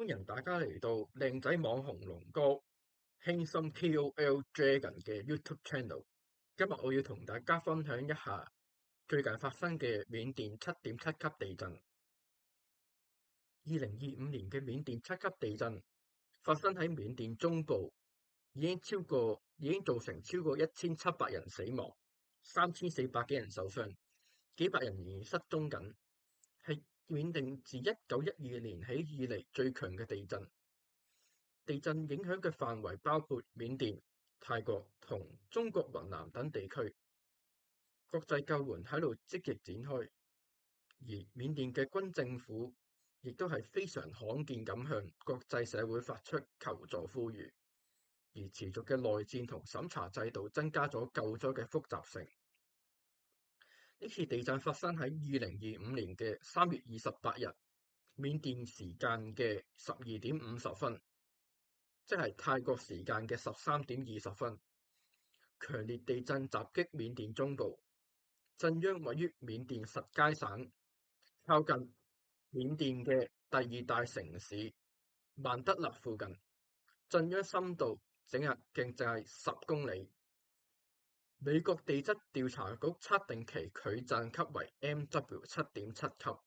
歡迎大家嚟到靚仔網紅龍哥輕鬆 KOL Dragon 嘅 YouTube Channel。今日我要同大家分享一下最近發生嘅緬甸7.7級地震。2025年嘅緬甸7級地震發生喺緬甸中部，已經造成超過1700人死亡，3400幾人受傷，幾百人仍然失蹤緊，係緬甸自1912年起以嚟最強嘅地震。地震影響嘅範圍包括緬甸、泰國同中國雲南等地區，國際救援喺度積極展開，而緬甸嘅軍政府亦都係非常罕見咁向國際社會發出求助呼籲，而持續嘅內戰同審查制度增加咗救災嘅複雜性。呢次地震發生喺2025年嘅3月28日，緬甸時間嘅12:50，即係泰國時間嘅13:20。強烈地震襲擊緬甸中部，震央位於緬甸實皆省，靠近緬甸嘅第二大城市曼德勒附近，震央深度淨係10公里。美國地質調查局測定其距震級為 MW 7.7級。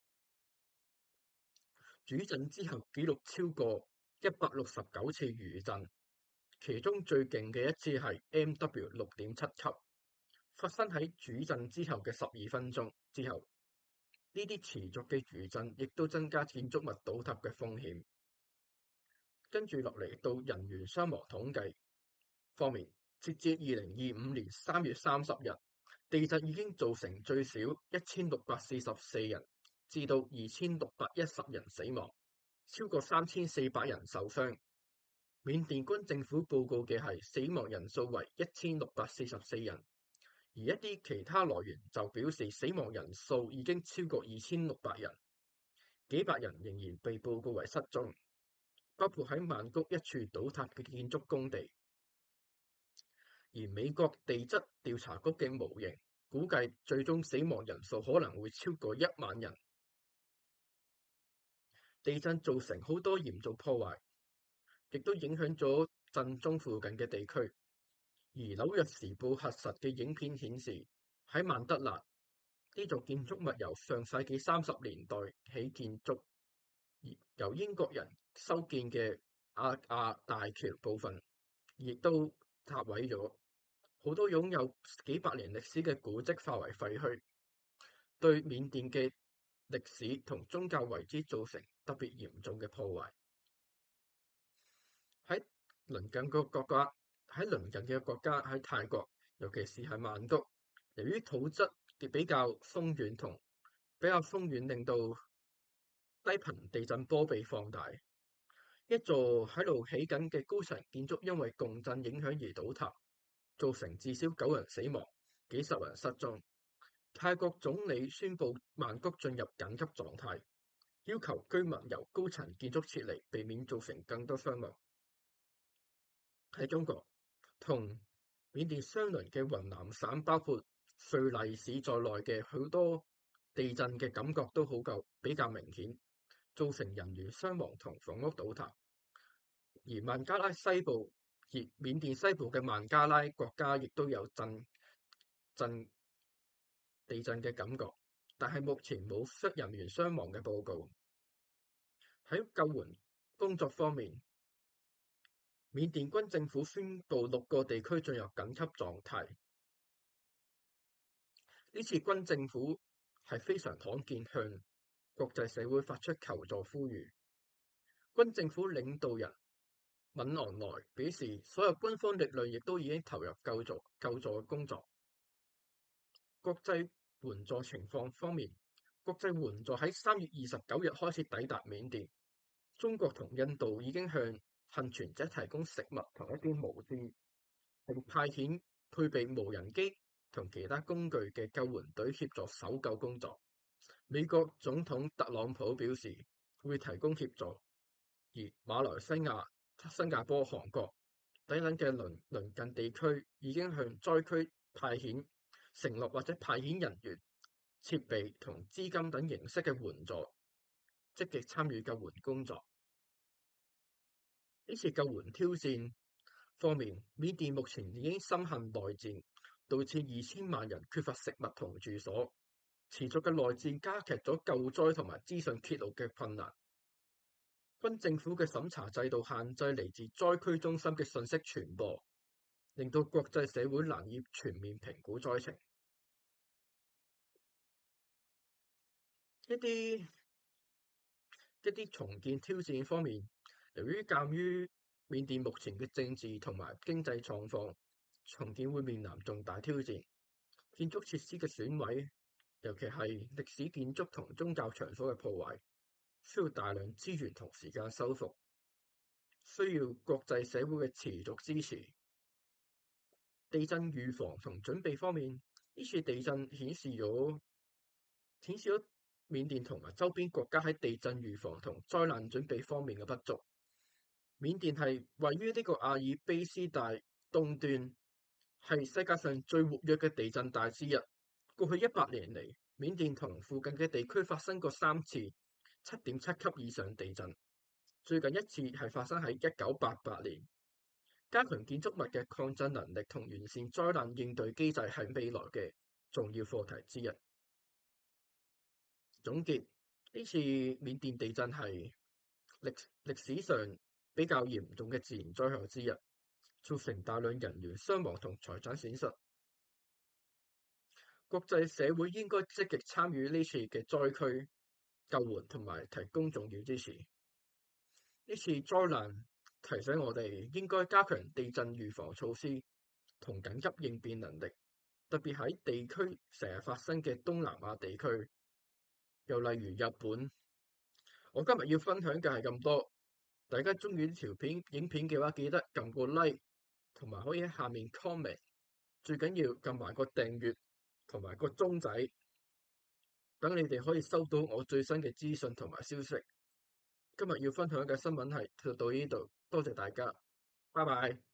主震之後記錄超過169次餘震，其中最勁嘅一次係 MW 6.7級，發生喺主震之後嘅12分鐘之後。呢啲持續嘅餘震亦都增加建築物倒塌嘅風險。跟住落嚟到人員傷亡統計方面，截至2025年3月30日，地震已經造成最少1644人至到2610人死亡，超過3400人受傷。緬甸軍政府報告嘅係死亡人數為1644人，而一啲其他來源就表示死亡人數已經超過2600人，幾百人仍然被報告為失蹤，包括喺曼谷一處倒塌嘅建築工地。而美國地質調查局嘅模型估計最終死亡人數可能會超過1萬人。地震造成好多嚴重破壞，亦都影響咗震中附近嘅地區。而紐約時報核實嘅影片顯示，喺曼德勒呢座建築物由上世紀30年代起建築，而由英國人修建嘅亞大橋部分亦都塌毀咗，好多擁有幾百年歷史嘅古蹟化為廢墟，對緬甸嘅歷史同宗教遺址造成特別嚴重嘅破壞。喺鄰近嘅國家喺泰國，尤其是係曼谷，由於土質比較鬆軟，令到低頻地震波被放大。一座喺度起緊嘅高層建築因為共振影響而倒塌，造成至少9人死亡，幾十人失蹤。泰國總理宣布曼谷進入緊急狀態，要求居民由高層建築撤離，避免造成更多傷亡。喺中國，同緬甸相鄰嘅雲南省，包括瑞麗市在內嘅好多地震嘅感覺都比較明顯，造成人員傷亡同房屋倒塌。而孟加拉西部，緬甸西部嘅孟加拉國家亦都有地震嘅感覺，但係目前冇人員傷亡嘅報告。喺救援工作方面，緬甸軍政府宣布6個地區進入緊急狀態。呢次軍政府係非常罕見向國際社會發出求助呼籲。軍政府領導人敏昂萊表示，所有軍方力量亦都已經投入救助嘅工作。國際援助情況方面，國際援助喺3月29日開始抵達緬甸。中國同印度已經向幸存者提供食物同一啲物資，並派遣配備無人機同其他工具嘅救援隊協助搜救工作。美國總統特朗普表示會提供協助，而馬來西亞、新加坡、韓國等等嘅鄰近地區已經向災區承諾或者派遣人員、設備同資金等形式嘅援助，積極參與救援工作。呢次救援挑戰方面，緬甸目前已經深陷內戰，導致2000萬人缺乏食物同住所。持續嘅內戰加劇咗救災同埋資訊揭露嘅困難。軍政府嘅審查制度限制嚟自災區中心嘅信息傳播，令到國際社會難以全面評估災情。一啲重建挑戰方面，由於鑑於緬甸目前嘅政治同埋經濟狀況，重建會面臨重大挑戰。建築設施嘅損毀，尤其係歷史建築同宗教場所嘅破壞，需要大量資源同時間修復，需要國際社會嘅持續支持。地震預防同準備方面，呢次地震顯示咗緬甸同埋周邊國家喺地震預防同災難準備方面嘅不足。緬甸係位於呢個阿爾卑斯帶東端，係世界上最活躍嘅地震帶之一。過去100年嚟，緬甸同附近嘅地區發生過3次7.7級以上地震，最近一次係發生喺1988年。加強建築物嘅抗震能力同完善災難應對機制係未來嘅重要課題之一。總結，呢次緬甸地震係歷史上比較嚴重嘅自然災害之一，造成大量人員傷亡同財產損失。國際社會應該積極參與呢次嘅災區救援同埋提供重要支持。呢次災難提醒我哋應該加強地震預防措施同緊急應變能力，特別喺地區成日發生嘅東南亞地區，又例如日本。我今日要分享嘅係咁多，大家鍾意呢條影片嘅話，記得撳個 like，同埋可以喺下面 comment， 最緊要撳埋個訂閱同埋個鐘仔，等你哋可以收到我最新嘅資訊同埋消息。今日要分享嘅新聞係到呢度，多謝大家，拜拜。